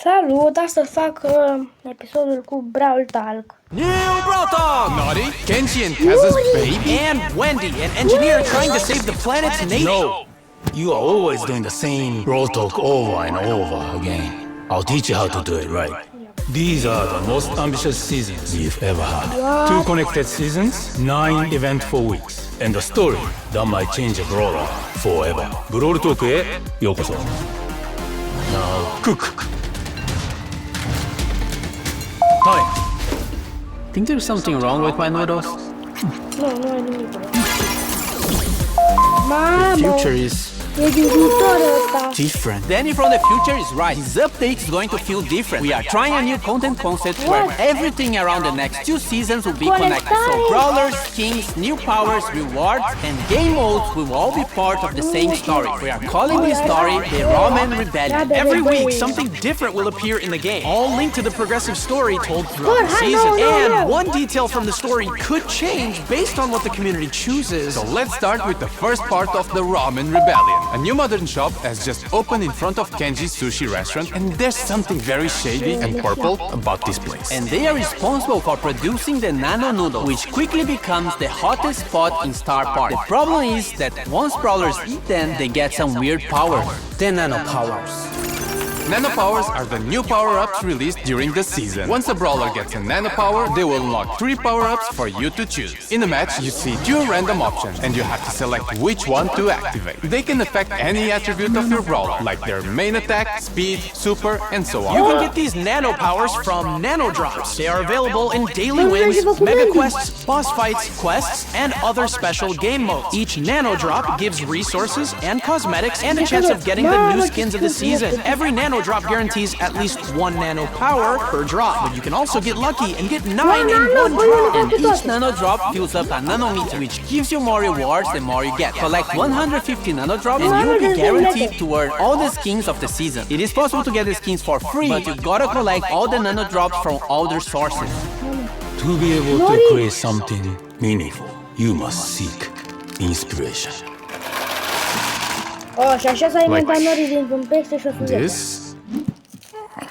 Salut, astăzi fac episodul cu Brawl Talk. New Brawl Talk! Naughty, Kenji and Kaz's baby, and Wendy, an engineer trying to save the planet's nation. No! You are always doing the same Brawl Talk over and over again. I'll teach you how to do it right. These are the most ambitious seasons we've ever had. What? 2 connected seasons, 9 eventful weeks, and a story that might change a brawler forever. Brawl Talk에 요거소. Now, cook. Hi. Think there's something wrong with my noodles? Nu ai nimic. Mamă, Future is e din viitorul ăsta. different. Danny from the future is right. His update is going to feel different. We are trying a new content concept where everything around the next 2 seasons will be connected. So brawlers, skins, new powers, rewards, and game modes will all be part of the same story. We are calling this story the Ramen Rebellion. Every week, something different will appear in the game, all linked to the progressive story told throughout the season. And one detail from the story could change based on what the community chooses. So let's start with the first part of the Ramen Rebellion. A new modern shop has just opened in front of Kenji's sushi restaurant, and there's something very shady and purple about this place. And they are responsible for producing the nano noodle, which quickly becomes the hottest spot in Star Park. The problem is that once brawlers eat them, they get some weird power. The nano powers. Nano powers are the new power-ups released during the season. Once a brawler gets a nano power, they will unlock 3 power-ups for you to choose. In a match, you see 2 random options, and you have to select which one to activate. They can affect any attribute of your brawler, like their main attack, speed, super, and so on. You can get these nano powers from nano drops. They are available in daily wins, mega quests, boss fights, quests, and other special game modes. Each nano drop gives resources and cosmetics and a chance of getting the new skins of the season. Every nano drop guarantees at least 1 nano power per drop, but you can also get lucky and get 9 in 1 drop. And each nano drop fills up a nanometer, which gives you more rewards the more you get. Collect 150 nano drops and you will be guaranteed to earn all the skins of the season. It is possible to get the skins for free, but you gotta collect all the nano drops from other sources. To be able to create something meaningful, you must seek inspiration. Oh, și așa s-a inventat Nori dintr-un pește și o suzetă. This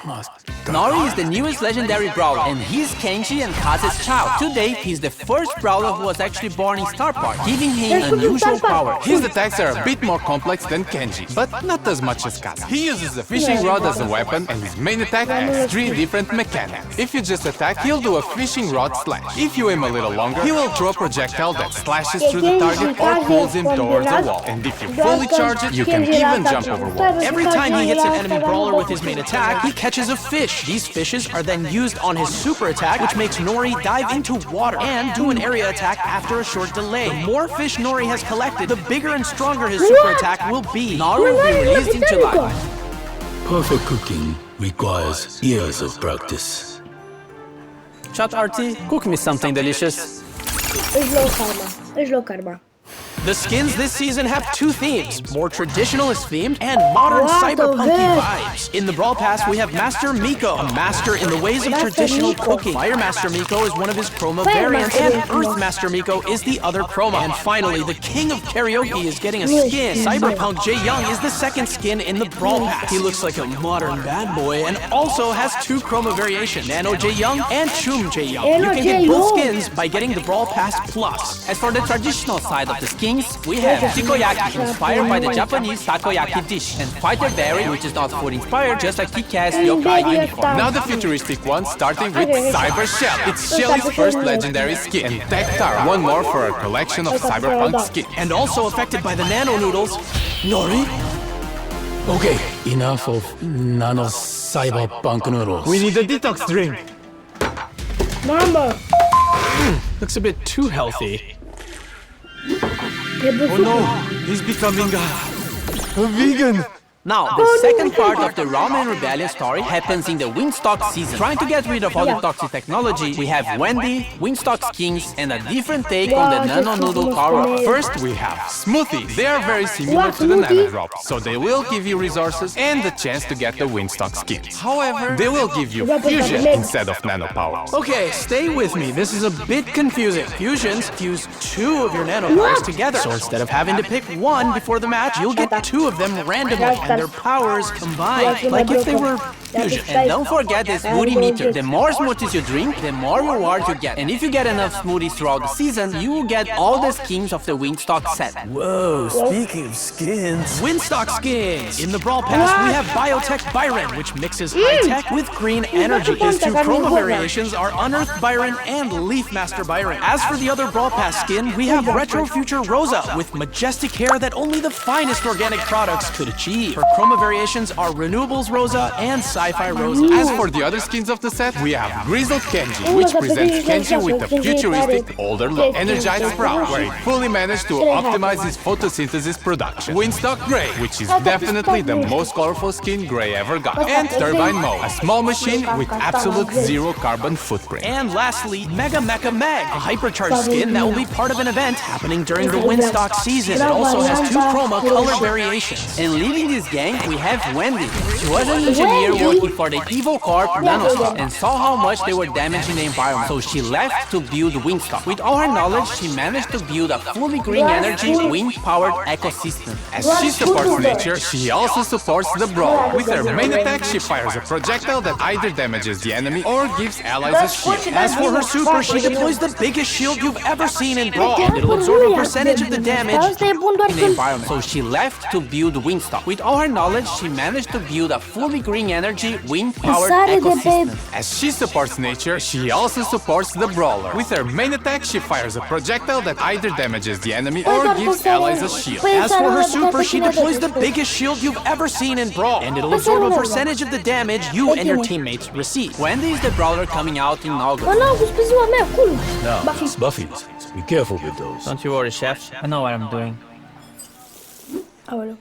must Nori is the newest legendary brawler, and he's Kenji and Kaz's child. To date, he's the first brawler who was actually born in Star Park, giving him unusual power. His attacks are a bit more complex than Kenji, but not as much as Kaz. He uses a fishing rod as a weapon, and his main attack has 3 different mechanics. If you just attack, he'll do a fishing rod slash. If you aim a little longer, he will throw a projectile that slashes through the target or pulls him towards the wall. And if you fully charge it, you can even jump over walls. Every time he hits an enemy brawler with his main attack, he catches a fish. These fishes are then used on his super attack, which makes Nori dive into water and do an area attack after a short delay. The more fish Nori has collected, the bigger and stronger his super attack will be. Nori will be released in July. Perfect cooking requires years of practice. Chat RT, cook me something delicious. Își loc karma. The skins this season have 2 themes, more traditionalist themed and modern cyberpunky vibes. In the Brawl Pass, we have Master Miko, a master in the ways of traditional cooking. Fire Master Miko is one of his chroma variants, and Earth Master Miko is the other chroma. And finally, the king of karaoke is getting a skin. Cyberpunk Jae Young is the second skin in the Brawl Pass. He looks like a modern bad boy and also has 2 chroma variations, Nano Jae Young and Chum Jae Young. You can get both skins by getting the Brawl Pass Plus. As for the traditional side of the skins, we have Takoyaki, inspired by the Japanese takoyaki dish, and Fighter Berry, which is not food inspired, just like Kick-Ass Yokai uniform. Now the futuristic one, starting with Cyber Shell. It's Shelly's first legendary skin, and Tech Tara, one more for a collection of cyberpunk skins. And also affected by the nano noodles, Nori. Okay, enough of nano cyberpunk noodles. We need a detox drink. Mamă! Looks a bit too healthy. Oh no, he's becoming a vegan. Now, the second part of the Ramen Rebellion story happens in the Wingstock season. Trying to get rid of all the toxic technology, we have Wendy, Wingstock skins, and a different take on the Nano Noodle power-up. First, we have Smoothies. They are very similar to the Nano Drops, so they will give you resources and the chance to get the Wingstock skins. However, they will give you Fusion instead of Nano powers. Okay, stay with me. This is a bit confusing. Fusions fuse 2 of your nano powers together. So instead of having to pick 1 before the match, you'll get 2 of them randomly, and their powers combined. Like if they were fusion. And don't forget the smoothie meter. The more smoothies you drink, the more rewards you get. And if you get enough smoothies throughout the season, you will get all the skins of the Wingstock set. Whoa, speaking of skins. Winstock skins! In the Brawl Pass, we have Biotech Byron, which mixes high-tech with green energy. His two chroma variations are Unearthed Byron and Leaf Master Byron. As for the other Brawl Pass skin, we have Retro Future Rosa, with majestic hair that only the finest organic products could achieve. Her chroma variations are Renewables Rosa and Sci-Fi Rosa. As for the other skins of the set, we have Grizzled Kenji, which presents Kenji with a futuristic, older look. Energized Sprout, where he fully managed to optimize his photosynthesis production. Winstock Gray, which is definitely the most colorful skin Gray ever got. And Turbine Mode, a small machine with absolute zero carbon footprint. And lastly, Mega Mecha Meg, a hypercharged skin that will be part of an event happening during the Winstock season. It also has two chroma color variations. And leading this gang, we have Wendy. She was an engineer working for the Evil Corp Nanostar and saw how much they were damaging the environment, so she left to build Wingstock. With all her knowledge, she managed to build a fully green energy, wind-powered ecosystem. As she supports nature, she also supports the Brawl. With her main attack, she fires a projectile that either damages the enemy or gives allies a shield. As for her super, she deploys the biggest shield you've ever seen in Brawl, and it'll absorb a percentage of the damage in the environment, so she left to build Wingstock. With all her knowledge, she managed to build a fully green energy, wind-powered ecosystem. As she supports nature, she also supports the Brawler. With her main attack, she fires a projectile that either damages the enemy or gives allies a shield. As for her super, she deploys the biggest shield you've ever seen in Brawl, and it'll absorb a percentage of the damage you and your teammates receive. Wendy is the Brawler coming out in August. No, it's Buffy's. Be careful with those. Don't you worry, Chef. I know what I'm doing. Ahora.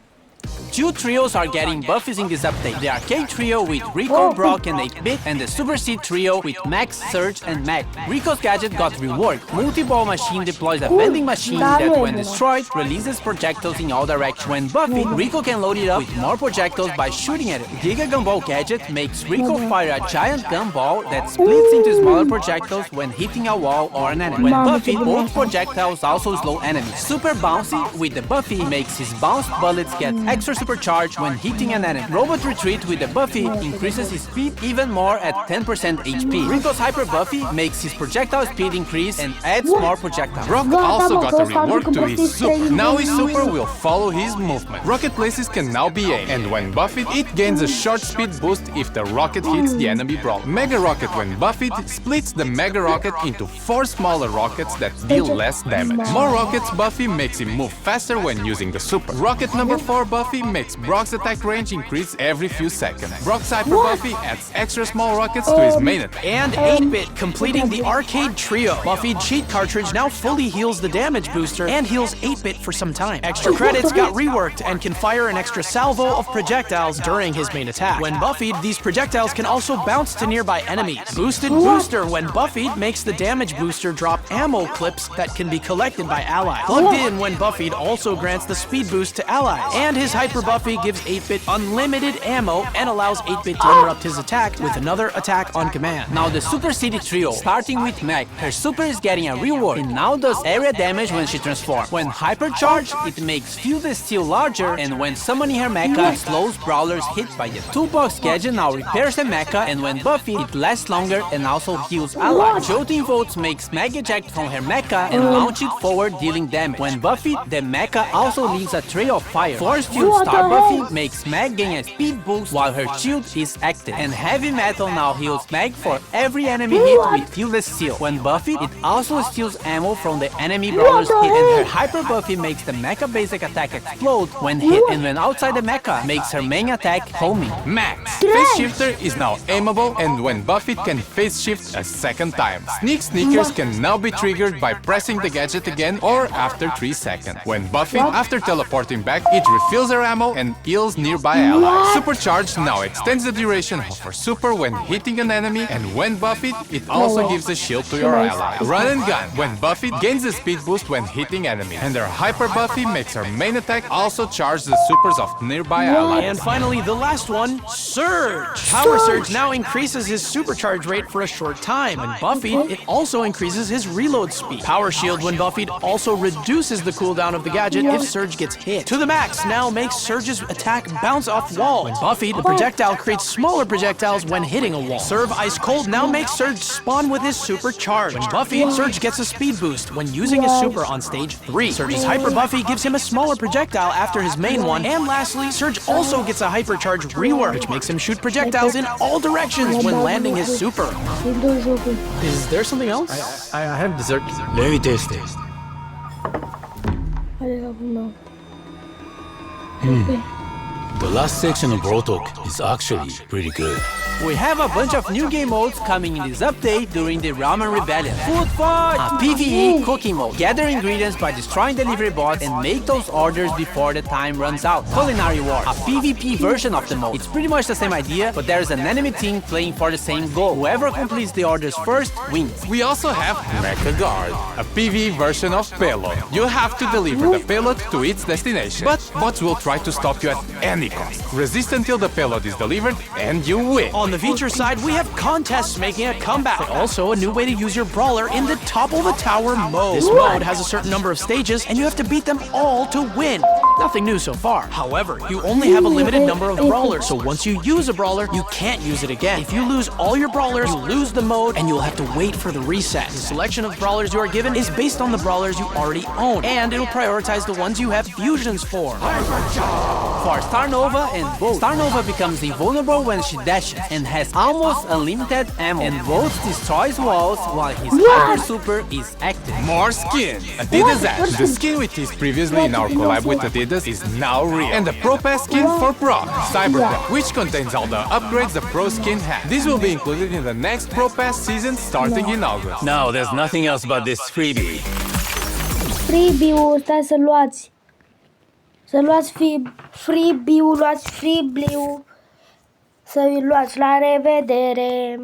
Two trios are getting buffies in this update. The Arcade Trio with Rico, Brock, and 8-Bit, and the Super Seed Trio with Max, Surge, and Mag. Rico's gadget got reworked. Multi-Ball Machine deploys a vending machine that, when destroyed, releases projectiles in all directions. When buffed, Rico can load it up with more projectiles by shooting at it. Giga Gumball gadget makes Rico fire a giant gumball that splits into smaller projectiles when hitting a wall or an enemy. When buffed, both projectiles also slow enemies. Super Bouncy with the Buffy makes his bounced bullets get extra supercharge when hitting an enemy. Robot Retreat with the Buffy increases his speed even more at 10% HP. Rico's Hyper Buffy makes his projectile speed increase and adds more projectiles. Brock also got a rework to his super. Now his super will follow his movement. Rocket places can now be aimed, and when buffed, it gains a short speed boost if the rocket hits the enemy Brawler. Mega Rocket, when buffed, splits the Mega Rocket into 4 smaller rockets that deal less damage. More rockets Buffy makes him move faster when using the super. Rocket number 4 Buffy makes Brock's attack range increase every few seconds. Brock's Hyper Buffy adds extra small rockets to his main attack. And 8-Bit, completing the Arcade Trio. Buffy Cheat Cartridge now fully heals the damage booster and heals 8-Bit for some time. Extra credits got reworked and can fire an extra salvo of projectiles during his main attack. When buffied, these projectiles can also bounce to nearby enemies. Boosted Booster, when buffied, makes the damage booster drop ammo clips that can be collected by allies. Plugged in, when buffied, also grants the speed boost to allies. And his Hyper Buffy gives 8-Bit unlimited ammo and allows 8-Bit to interrupt his attack with another attack on command. Now the Super City Trio, starting with Meg. Her super is getting a rework. It now does area damage when she transforms. When hypercharged, it makes Field Steel larger, and when summoning her mecha, it slows brawlers hit by it. Toolbox gadget now repairs the mecha, and when buffed, it lasts longer and also heals allies. Jolting Volts makes Meg eject from her mecha and launch it forward, dealing damage. When buffed, the mecha also leaves a trail of fire. Force Field Star Buffy makes Meg gain a speed boost while her shield is active. And Heavy Metal now heals Meg for every enemy hit with Fieldless Steel. When buffed, it also steals ammo from the enemy brawler's hit, and her Hyper Buffy makes the mecha basic attack explode when hit, and when outside the mecha, makes her main attack homing. Max! Phase Shifter is now aimable, and when buffed can phase shift a second time. Sneak Sneakers can now be triggered by pressing the gadget again or after 3 seconds. When buffed, after teleporting back, it refills her ammo and heals nearby allies. Supercharged now extends the duration of her super when hitting an enemy, and when buffed, it also gives a shield to your ally. Run and Gun, when buffed, gains a speed boost when hitting enemies, and her Hyper Buffy makes her main attack also charge the supers of nearby allies. And finally, the last one, Surge! Power Surge now increases his supercharge rate for a short time. When buffed, it also increases his reload speed. Power Shield, when buffed, also reduces the cooldown of the gadget if Surge gets hit. To the max, now makes Surge's attack bounce off walls. When buffed, the projectile creates smaller projectiles when hitting a wall. Serve Ice Cold now makes Surge spawn with his super charge. When buffed, Surge gets a speed boost when using his super on stage 3. Surge's hyper buffy gives him a smaller projectile after his main one. And lastly, Surge also gets a hypercharge rework, which makes him shoot projectiles in all directions when landing his super. Is there something else? I have dessert. Let me taste it. The last section of Brawl Talk is actually pretty good. We have a bunch of new game modes coming in this update during the Ramen Rebellion. Food Fight! A PvE cooking mode. Gather ingredients by destroying delivery bots and make those orders before the time runs out. Culinary War. A PvP version of the mode. It's pretty much the same idea, but there is an enemy team playing for the same goal. Whoever completes the orders first wins. We also have Mecha Guard, a PvE version of payload. You have to deliver the payload to its destination, but bots will try to stop you at any cost. Resist until the payload is delivered and you win. On the feature side, we have contests making a comeback, but also a new way to use your brawler in the Topple the Tower mode. This mode has a certain number of stages, and you have to beat them all to win. Nothing new so far. However, you only have a limited number of brawlers, so once you use a brawler, you can't use it again. If you lose all your brawlers, you lose the mode, and you'll have to wait for the reset. The selection of brawlers you are given is based on the brawlers you already own, and it'll prioritize the ones you have fusions for. For Star Nova and Bolt, Star Nova becomes invulnerable when she dashes and has almost unlimited ammo, and Bolt destroys walls while his hyper super is active. More skin! Adidas Ash. The skin we teased previously in our collab with Adidas is now real. And the Pro Pass skin for Brock, Cybertech, which contains all the upgrades the Pro skin has. These will be included in the next Pro Pass season starting in August. Now there's nothing else but this freebie. Freebie-ul, stai să luați. Să luați freebie-ul, luați freebie-ul. Să-i luați, la revedere!